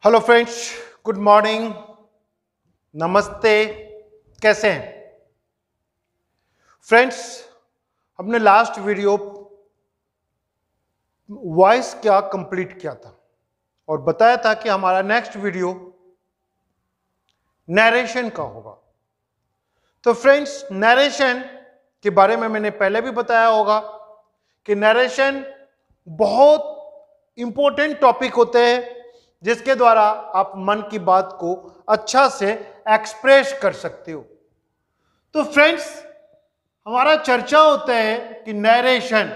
Hello friends, good morning, नमस्ते। कैसे हैं फ्रेंड्स? हमने लास्ट वीडियो वॉइस क्या कंप्लीट किया था और बताया था कि हमारा नेक्स्ट वीडियो नरेशन का होगा। तो फ्रेंड्स, नरेशन के बारे में मैंने पहले भी बताया होगा कि नरेशन बहुत इंपॉर्टेंट टॉपिक होते हैं जिसके द्वारा आप मन की बात को अच्छा से एक्सप्रेस कर सकते हो। तो फ्रेंड्स, हमारा चर्चा होता है कि नरेशन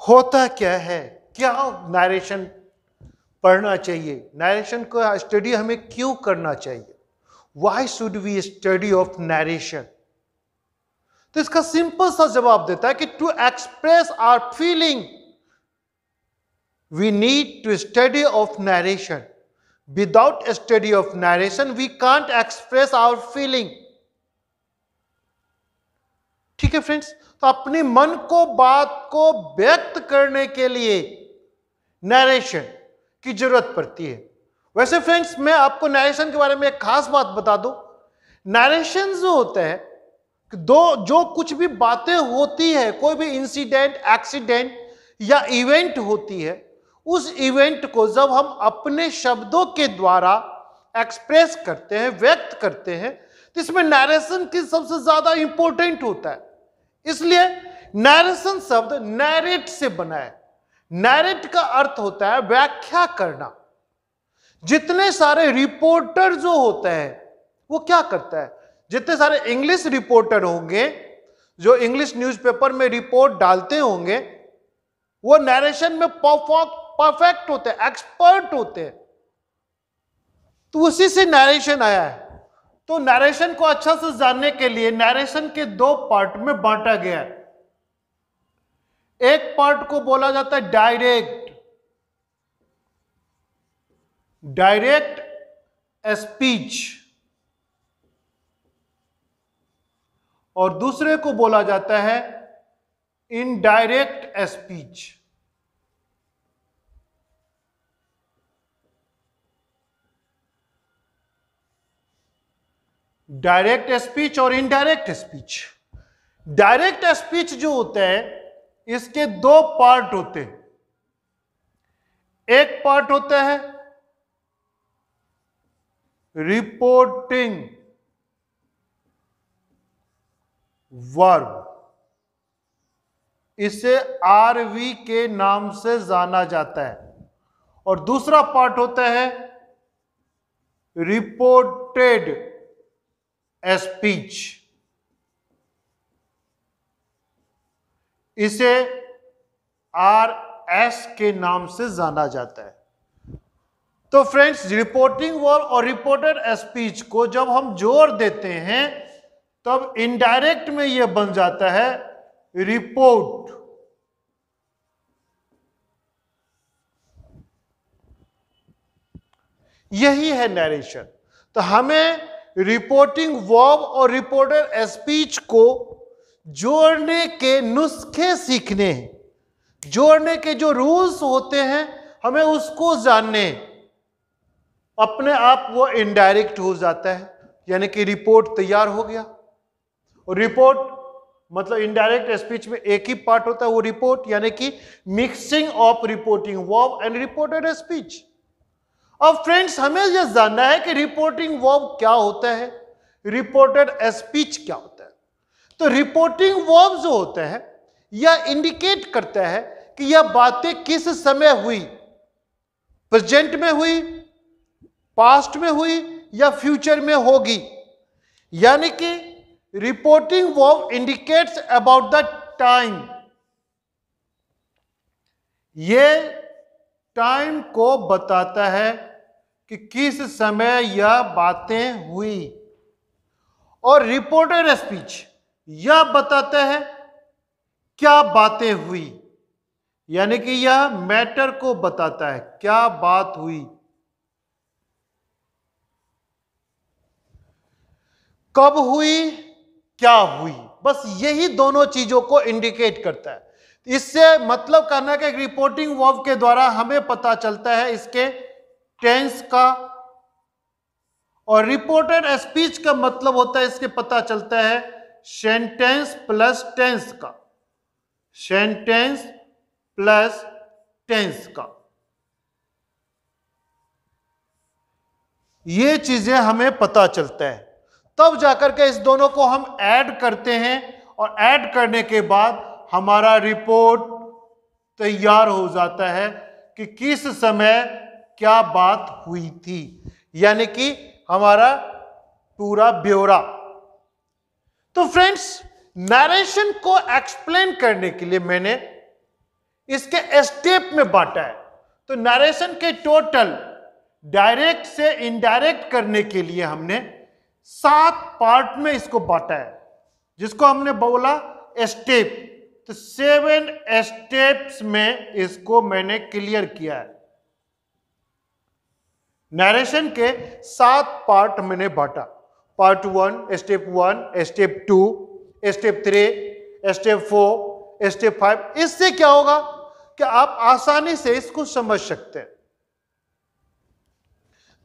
होता क्या है, क्या नरेशन पढ़ना चाहिए, नरेशन का स्टडी हमें क्यों करना चाहिए, why should we study of narration. तो इसका सिंपल सा जवाब देता है कि to express our feeling we need to study of narration. Without study of narration we can't express our feeling. ठीक है फ्रेंड्स, तो अपने मन को, बात को व्यक्त करने के लिए नरेशन की जरूरत पड़ती है। वैसे फ्रेंड्स, मैं आपको नरेशन के बारे में एक खास बात बता दूं। नरेशन जो होता है, जो कुछ भी बातें होती है, कोई भी इंसिडेंट, एक्सीडेंट या इवेंट होती है, उस इवेंट को जब हम अपने शब्दों के द्वारा एक्सप्रेस करते हैं, व्यक्त करते हैं, तो इसमें नरेशन की सबसे ज्यादा इंपॉर्टेंट होता है। इसलिए नरेशन शब्द नैरेट से बना है। नैरेट का अर्थ होता है व्याख्या करना। जितने सारे रिपोर्टर जो होते हैं वो क्या करता है, जितने सारे इंग्लिश रिपोर्टर होंगे जो इंग्लिश न्यूज़पेपर में रिपोर्ट डालते होंगे, वो नरेशन में परफेक्ट होते हैं, एक्सपर्ट होते हैं। तो उसी से नरेशन आया है। तो नरेशन को अच्छा से जानने के लिए नरेशन के दो पार्ट में बांटा गया है। एक पार्ट को बोला जाता है डायरेक्ट स्पीच, और दूसरे को बोला जाता है इनडायरेक्ट स्पीच। डायरेक्ट स्पीच और इनडायरेक्ट स्पीच। डायरेक्ट स्पीच जो होता है, इसके दो पार्ट होते हैं। एक पार्ट होता है रिपोर्टिंग वर्ब, इसे आरवी के नाम से जाना जाता है। और दूसरा पार्ट होता है रिपोर्टेड स्पीच, इसे आरएस के नाम से जाना जाता है। तो फ्रेंड्स, रिपोर्टिंग वर्ब और रिपोर्टेड स्पीच को जब हम जोड़ देते हैं तब इनडायरेक्ट में यह बन जाता है रिपोर्ट। यही है नरेशन। तो हमें रिपोर्टिंग वर्ब और रिपोर्टेड स्पीच को जोड़ने के नुस्खे सीखने हैं, जोड़ने के जो रूल्स होते हैं हमें उसको जानने। अपने आप वो इनडायरेक्ट हो जाता है, यानी कि रिपोर्ट तैयार हो गया। और रिपोर्ट मतलब इनडायरेक्ट स्पीच में एक ही पार्ट होता है, वो रिपोर्ट, यानी कि mixing of reporting verb and reported speech. अब फ्रेंड्स, हमें यह जानना है कि रिपोर्टिंग वर्ब क्या होता है, रिपोर्टेड स्पीच क्या होता है। तो रिपोर्टिंग वर्ब जो होता है यह इंडिकेट करता है कि यह बातें किस समय हुई, प्रेजेंट में हुई, पास्ट में हुई या फ्यूचर में होगी। यानी कि reporting verb indicates about the time, यह टाइम को बताता है कि किस समय यह बातें हुई। और रिपोर्टेड स्पीच यह बताता है क्या बातें हुई, यानी कि यह मैटर को बताता है क्या बात हुई। कब हुई, क्या हुई, बस यही दोनों चीजों को इंडिकेट करता है। इससे मतलब करना कि रिपोर्टिंग वर्ब के द्वारा हमें पता चलता है इसके टेंस का, और रिपोर्टेड स्पीच का मतलब होता है इसके पता चलता है सेंटेंस प्लस टेंस का, सेंटेंस प्लस टेंस का। ये चीजें हमें पता चलता है, तब जाकर के इस दोनों को हम ऐड करते हैं, और ऐड करने के बाद हमारा रिपोर्ट तैयार हो जाता है कि किस समय क्या बात हुई थी, यानी कि हमारा पूरा ब्यौरा। तो फ्रेंड्स, नरेशन को एक्सप्लेन करने के लिए मैंने इसके स्टेप में बांटा है। तो नरेशन के टोटल डायरेक्ट से इनडायरेक्ट करने के लिए हमने 7 पार्ट में इसको बांटा है, जिसको हमने बोला स्टेप। तो 7 स्टेप्स में इसको मैंने क्लियर किया है। नरेशन के 7 पार्ट मैंने बांटा, part 1, step 1, step 2, step 3, step 4, step 5। इससे क्या होगा कि आप आसानी से इसको समझ सकते हैं।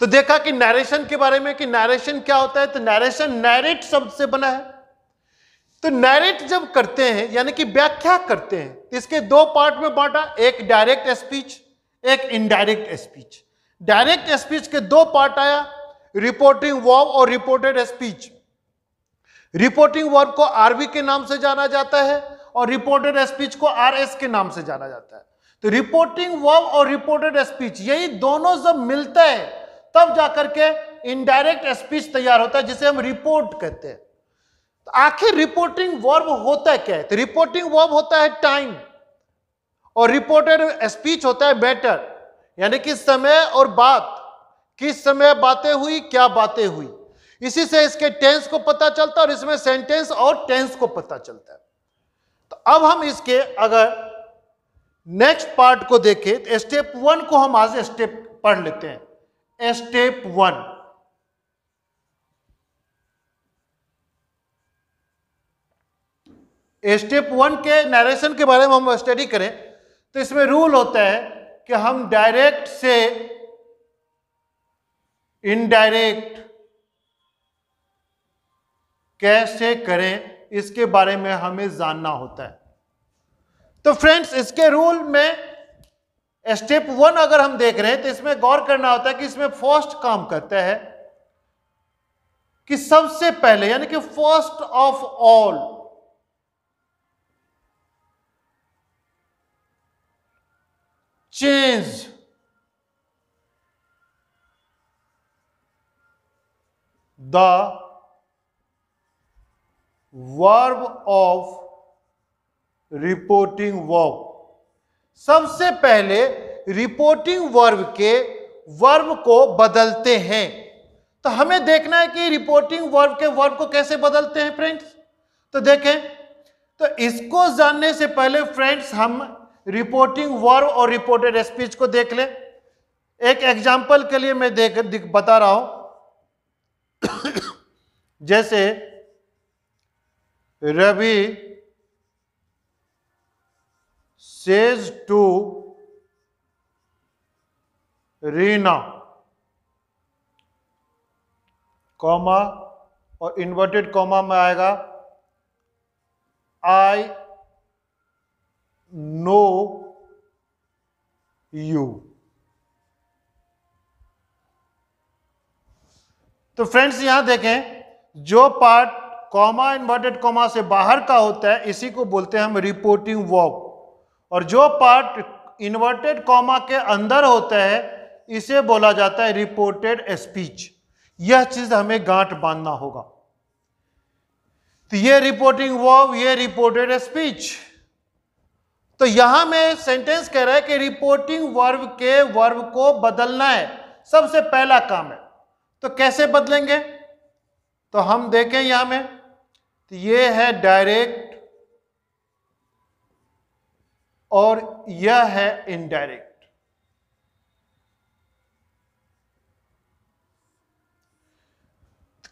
तो देखा कि नरेशन के बारे में कि नरेशन क्या होता है, तो नरेशन नैरेट शब्द से बना है। तो नैरेट जब करते हैं यानी कि व्याख्या करते हैं, तो इसके 2 पार्ट में बांटा, एक डायरेक्ट स्पीच, एक इनडायरेक्ट स्पीच। डायरेक्ट स्पीच के 2 पार्ट आया, रिपोर्टिंग वर्ब और रिपोर्टेड स्पीच। रिपोर्टिंग वर्ब को आरबी के नाम से जाना जाता है और रिपोर्टेड स्पीच को आरएस के नाम से जाना जाता है। तो रिपोर्टिंग वर्ब और रिपोर्टेड स्पीच, यही दोनों जब मिलता है तब जाकर के इनडायरेक्ट स्पीच तैयार होता है, जिसे हम रिपोर्ट कहते हैं। तो आखिर रिपोर्टिंग वर्ब होता क्या है? तो रिपोर्टिंग वर्ब होता है टाइम, और रिपोर्टेड स्पीच होता है मैटर, यानी कि समय और बात, किस समय बातें हुई, क्या बातें हुई। इसी से इसके टेंस को पता चलता है और इसमें सेंटेंस और टेंस को पता चलता है। तो अब हम इसके अगर नेक्स्ट पार्ट को देखें, तो स्टेप 1 को हम आज स्टेप पढ़ लेते हैं। स्टेप 1, स्टेप 1 के नरेशन के बारे में हम स्टडी करें तो इसमें रूल होता है कि हम डायरेक्ट से इनडायरेक्ट कैसे करें, इसके बारे में हमें जानना होता है। तो फ्रेंड्स, इसके रूल में स्टेप 1 अगर हम देख रहे हैं तो इसमें गौर करना होता है कि इसमें फर्स्ट काम करता है कि सबसे पहले, यानी कि first of all, change the verb of reporting verb. सबसे पहले रिपोर्टिंग वर्ब के वर्ब को बदलते हैं। तो हमें देखना है कि रिपोर्टिंग वर्ब के वर्ब को कैसे बदलते हैं फ्रेंड्स। तो देखें, तो इसको जानने से पहले फ्रेंड्स हम रिपोर्टिंग वर्ब और रिपोर्टेड स्पीच को देख लें। एक एग्जांपल के लिए मैं बता रहा हूं जैसे Ravi says to Reena, comma और इन्वर्टेड कॉमा में आएगा आई नो यू। तो फ्रेंड्स यहां देखें, जो पार्ट कॉमा इन्वर्टेड कॉमा से बाहर का होता है इसी को बोलते हैं हम रिपोर्टिंग वर्ब, और जो पार्ट इन्वर्टेड कॉमा के अंदर होता है इसे बोला जाता है रिपोर्टेड स्पीच। यह चीज हमें गांठ बांधना होगा। तो ये रिपोर्टिंग वर्ब, ये रिपोर्टेड स्पीच। तो यहां में सेंटेंस कह रहा है कि रिपोर्टिंग वर्ब के वर्ब को बदलना है, सबसे पहला काम है। तो कैसे बदलेंगे? तो हम देखें यहां में, तो ये है डायरेक्ट और यह है इनडायरेक्ट।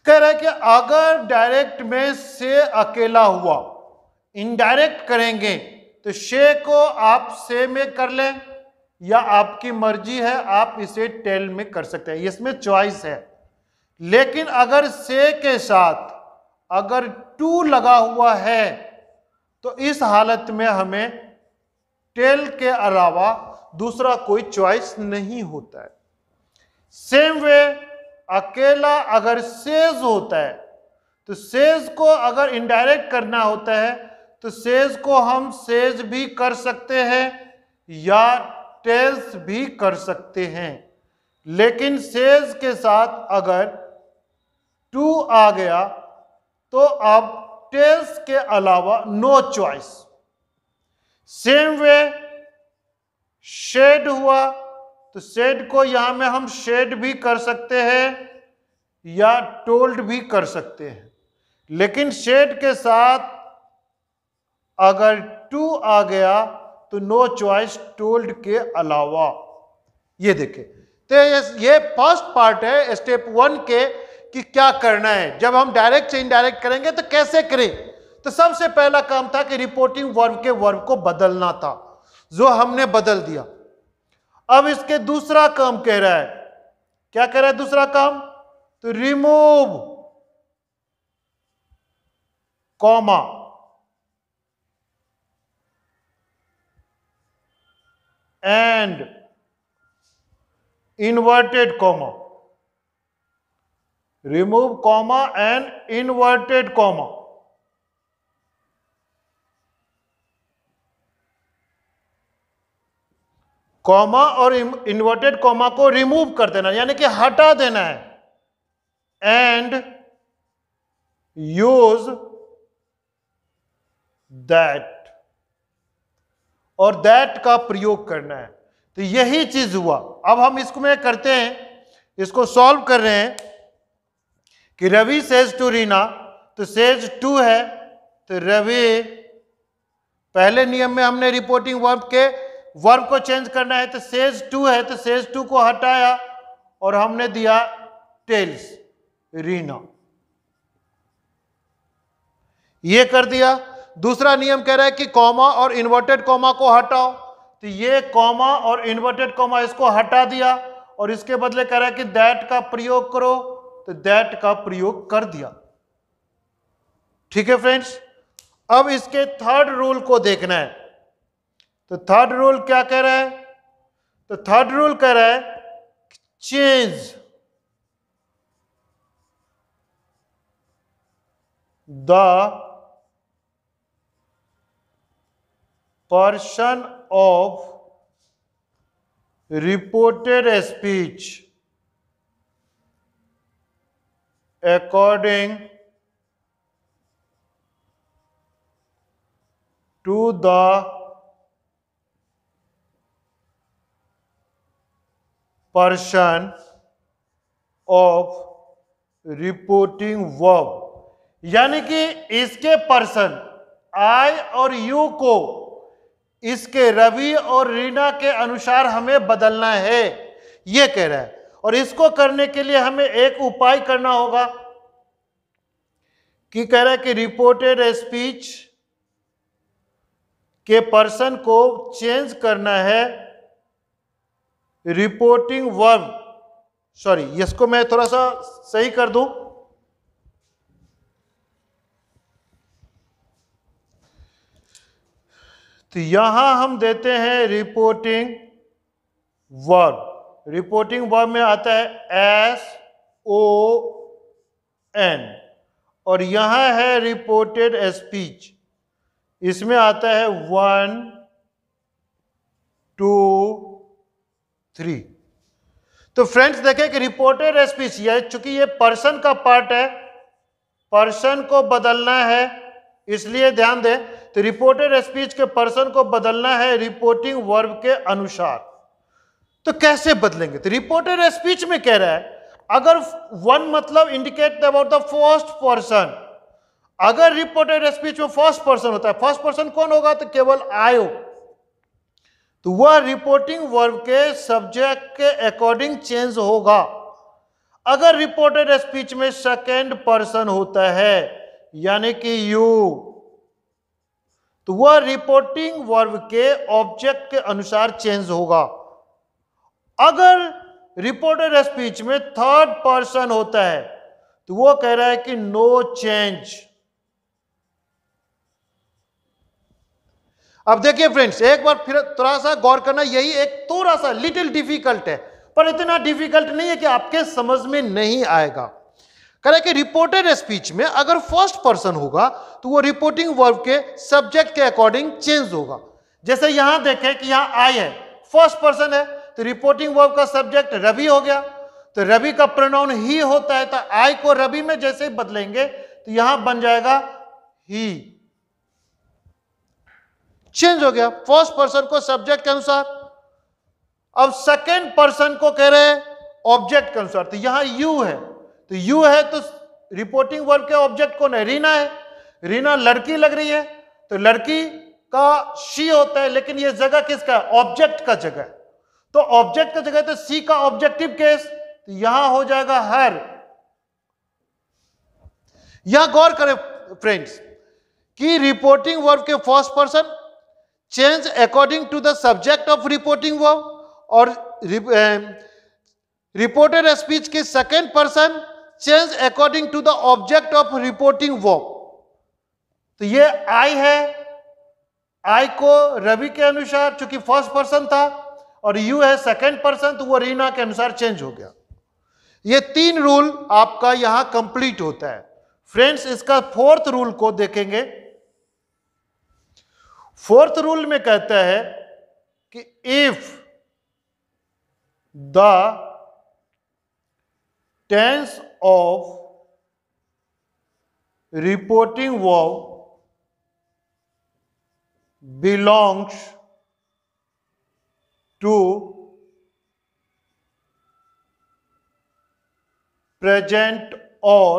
कह रहा है कि अगर डायरेक्ट में से अकेला हुआ, इनडायरेक्ट करेंगे तो शे को आप से में कर लें या आपकी मर्जी है, आप इसे टेल में कर सकते हैं, इसमें चॉइस है। लेकिन अगर से के साथ अगर टू लगा हुआ है तो इस हालत में हमें टेल के अलावा दूसरा कोई चॉइस नहीं होता है। सेम वे अकेला अगर सेज होता है तो सेज को अगर इनडायरेक्ट करना होता है तो सेज को हम सेज भी कर सकते हैं या टेल्स भी कर सकते हैं। लेकिन सेज के साथ अगर टू आ गया तो अब टेल्स के अलावा no choice. Same way said हुआ तो शेड को यहां में हम शेड भी कर सकते हैं या टोल्ड भी कर सकते हैं। लेकिन शेड के साथ अगर टू आ गया तो नो चॉइस टोल्ड के अलावा। ये देखें, तो ये फर्स्ट पार्ट है स्टेप 1 के कि क्या करना है। जब हम डायरेक्ट से इनडायरेक्ट करेंगे तो कैसे करें। तो सबसे पहला काम था कि रिपोर्टिंग वर्ब के वर्ब को बदलना था, जो हमने बदल दिया। अब इसके दूसरा काम कह रहा है, क्या कह रहा है दूसरा काम, तो remove comma and inverted comma, remove comma and inverted comma. Comma और इन्वर्टेड कॉमा को रिमूव कर देना यानी कि हटा देना है। एंड यूज दैट, और दैट का प्रयोग करना है। तो यही चीज हुआ। अब हम इसको में करते हैं, इसको सॉल्व कर रहे हैं कि रवि सेज टू रीना, तो सेज टू है तो रवि, पहले नियम में हमने रिपोर्टिंग वर्ब के वर्ब को चेंज करना है, तो सेज टू है तो सेज टू को हटाया और हमने दिया टेल्स रीना, ये कर दिया। दूसरा नियम कह रहा है कि कॉमा और इन्वर्टेड कॉमा को हटाओ, तो ये कॉमा और इन्वर्टेड कॉमा इसको हटा दिया और इसके बदले कह रहा है कि दैट का प्रयोग करो, तो दैट का प्रयोग कर दिया। ठीक है फ्रेंड्स, अब इसके थर्ड रूल को देखना है। तो थर्ड रूल क्या कह रहा है, तो थर्ड रूल कह रहा है change the person of reported speech according to the person of reporting verb, यानी कि इसके पर्सन आई और यू को इसके रवि और रीना के अनुसार हमें बदलना है, ये कह रहा है। और इसको करने के लिए हमें एक उपाय करना होगा कि कह रहा है कि रिपोर्टेड स्पीच के पर्सन को चेंज करना है रिपोर्टिंग वर्ब, सॉरी इसको मैं थोड़ा सा सही कर दूं, तो यहां हम देते हैं रिपोर्टिंग वर्ब। रिपोर्टिंग वर्ब में आता है SON और यहां है रिपोर्टेड स्पीच, इसमें आता है 1 2 3। तो फ्रेंड्स देखें कि रिपोर्टेड स्पीच, यह चूंकि ये पर्सन का पार्ट है, पर्सन को बदलना है, इसलिए ध्यान दें, तो रिपोर्टेड स्पीच के पर्सन को बदलना है रिपोर्टिंग वर्ब के अनुसार। तो कैसे बदलेंगे, तो रिपोर्टेड स्पीच में कह रहा है अगर वन मतलब indicate about the first person, अगर रिपोर्टेड स्पीच में फर्स्ट पर्सन होता है, फर्स्ट पर्सन कौन होगा, तो केवल आई हो, तो वह रिपोर्टिंग वर्ब के सब्जेक्ट के अकॉर्डिंग चेंज होगा। अगर रिपोर्टेड स्पीच में सेकेंड पर्सन होता है यानी कि यू, तो वह रिपोर्टिंग वर्ब के ऑब्जेक्ट के अनुसार चेंज होगा। अगर रिपोर्टेड स्पीच में थर्ड पर्सन होता है तो वो कह रहा है कि नो चेंज। अब देखिए फ्रेंड्स, एक बार फिर थोड़ा सा गौर करना, यही एक थोड़ा सा लिटिल डिफिकल्ट है, पर इतना डिफिकल्ट नहीं है कि आपके समझ में नहीं आएगा। कह रहा है कि रिपोर्टेड स्पीच में अगर फर्स्ट पर्सन होगा तो वो रिपोर्टिंग वर्ब के सब्जेक्ट के अकॉर्डिंग चेंज होगा। जैसे यहां देखें कि यहां आई है, फर्स्ट पर्सन है, तो रिपोर्टिंग वर्ब का सब्जेक्ट रवि हो गया, तो रवि का प्रोनाउन ही होता है, तो आई को रवि में जैसे ही बदलेंगे तो यहां बन जाएगा ही, चेंज हो गया फर्स्ट पर्सन को सब्जेक्ट के अनुसार। अब सेकेंड पर्सन को कह रहे हैं ऑब्जेक्ट के अनुसार, तो यहां यू है, तो यू है तो रिपोर्टिंग वर्ब के ऑब्जेक्ट कौन है? रीना है। रीना लड़की लग रही है तो लड़की का शी होता है, लेकिन ये जगह किसका है? ऑब्जेक्ट का जगह। तो ऑब्जेक्ट का जगह तो सी का ऑब्जेक्टिव केस, तो यहां हो जाएगा हर। यहां गौर करें फ्रेंड्स कि रिपोर्टिंग वर्ब के first person change according to the subject of reporting verb, और रिपोर्टेड स्पीच के second person change according to the object of reporting verb. तो ये आई है, आई को रवि के अनुसार चूंकि फर्स्ट पर्सन था, और यू है सेकेंड पर्सन तो वो रीना के अनुसार चेंज हो गया। ये तीन रूल आपका यहां कंप्लीट होता है। फ्रेंड्स, इसका फोर्थ रूल को देखेंगे। फोर्थ रूल में कहता है कि if the tense of reporting verb belongs to present or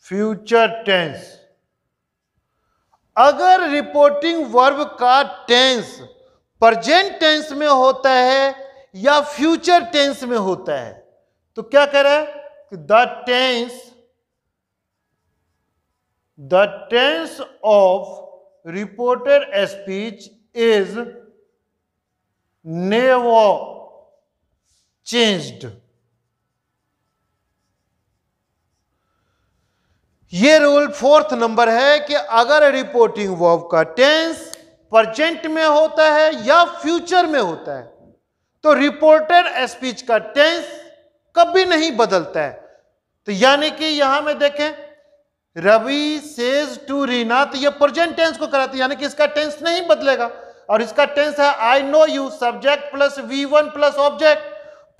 future tense। अगर रिपोर्टिंग वर्ब का टेंस प्रेजेंट टेंस में होता है या फ्यूचर टेंस में होता है, तो क्या कह रहा है कि the tense of reported speech is never changed। ये रूल फोर्थ नंबर है कि अगर रिपोर्टिंग वर्ब का टेंस प्रेजेंट में होता है या फ्यूचर में होता है तो रिपोर्टेड स्पीच का टेंस कभी नहीं बदलता है। तो यानी कि यहां में देखें रवि सेज टू रीना, तो ये प्रेजेंट टेंस को कराते हैं, यानी कि इसका टेंस नहीं बदलेगा, और इसका टेंस है I know you, subject plus V1 plus object,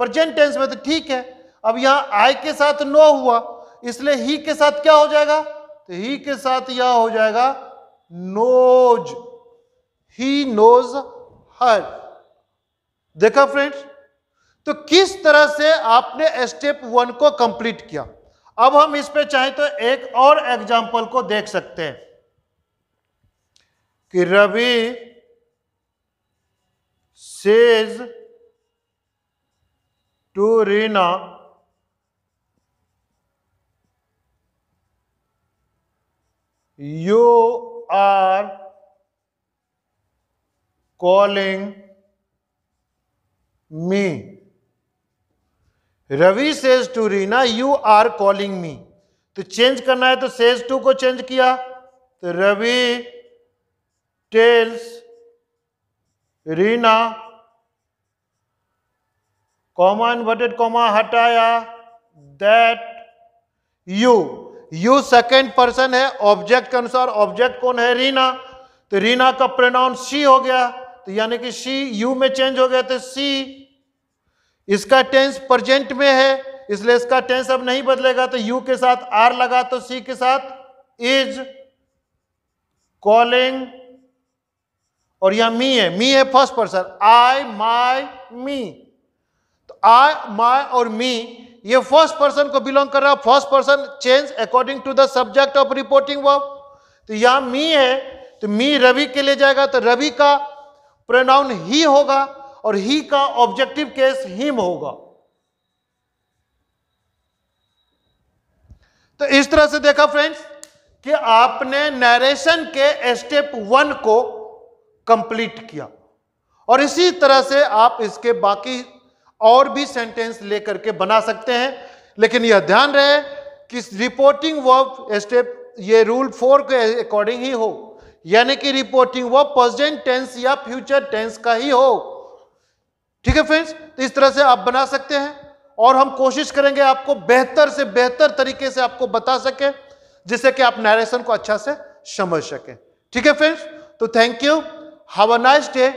present tense में तो ठीक है। अब यहां आई के साथ नो हुआ, इसलिए ही के साथ क्या हो जाएगा? तो ही के साथ यह हो जाएगा नोज, ही नोज हर। देखा फ्रेंड्स, तो किस तरह से आपने स्टेप 1 को कंप्लीट किया। अब हम इस पे चाहे तो एक और एग्जांपल को देख सकते हैं कि Ravi says to Reena you are calling me. Ravi says to Reena you are calling me, तो चेंज करना है तो सेज टू को चेंज किया, तो Ravi tells Reena, comma inverted comma हटाया, दैट यू सेकेंड पर्सन है ऑब्जेक्ट के अनुसार, ऑब्जेक्ट कौन है? रीना, तो रीना का प्रोनाउन शी हो गया, तो यानी कि शी यू में चेंज हो गया, तो सी। इसका टेंस प्रेजेंट में है इसलिए इसका टेंस अब नहीं बदलेगा, तो यू के साथ आर लगा तो सी के साथ इज कॉलिंग, और यहां मी है फर्स्ट पर्सन, आई माई मी, तो आई माई और मी ये फर्स्ट पर्सन को बिलोंग कर रहा है। First person change according to the subject of reporting verb, तो यहां मी है तो मी रवि के लिए जाएगा, तो रवि का प्रोनाउन ही होगा, और ही का ऑब्जेक्टिव केस हिम होगा। तो इस तरह से देखा फ्रेंड्स कि आपने नरेशन के स्टेप 1 को कंप्लीट किया, और इसी तरह से आप इसके बाकी और भी सेंटेंस लेकर के बना सकते हैं। लेकिन यह ध्यान रहे कि रिपोर्टिंग वर्ब स्टेप ये रूल 4 के अकॉर्डिंग ही हो, यानी कि रिपोर्टिंग वर्ब प्रेजेंट टेंस या फ्यूचर टेंस का ही हो। ठीक है फ्रेंड्स, तो इस तरह से आप बना सकते हैं, और हम कोशिश करेंगे आपको बेहतर से बेहतर तरीके से आपको बता सके, जिससे कि आप नरेशन को अच्छा से समझ सके। ठीक है फ्रेंड्स, तो thank you, have a nice day.